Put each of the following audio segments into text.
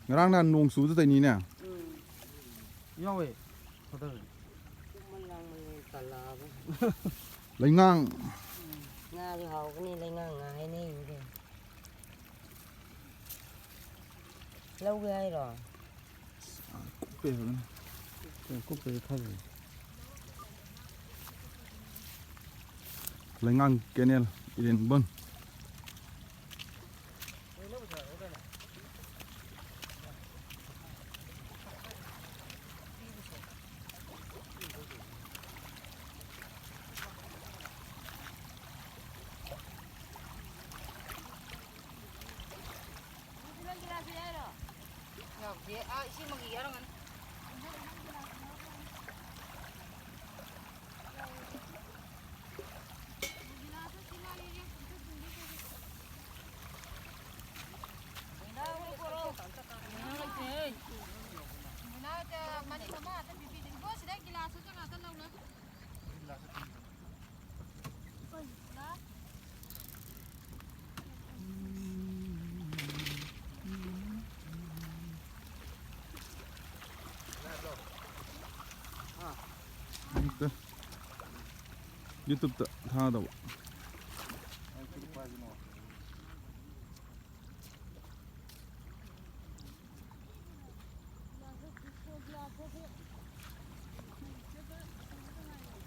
Ngarang na nong su ta ni ne yawe padarมันยังมันตลาด lai ngang งาที่เขาก็นี่เลยงางายนี่อยู่ดิlâu ghê rồi pe ko pe thal lai ngang kenel iren bon YouTube ta tha da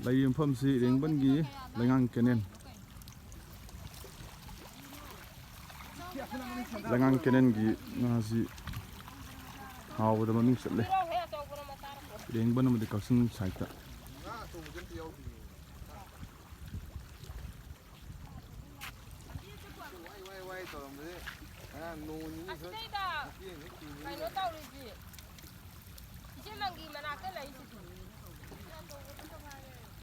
lai yim phom si reng ban gi lai ngang kenen lai ngang kenen gi na si haw da man sat le reng ban ma de kaksin sai ta Cái nó tao đi gì? Chứ mang gì mà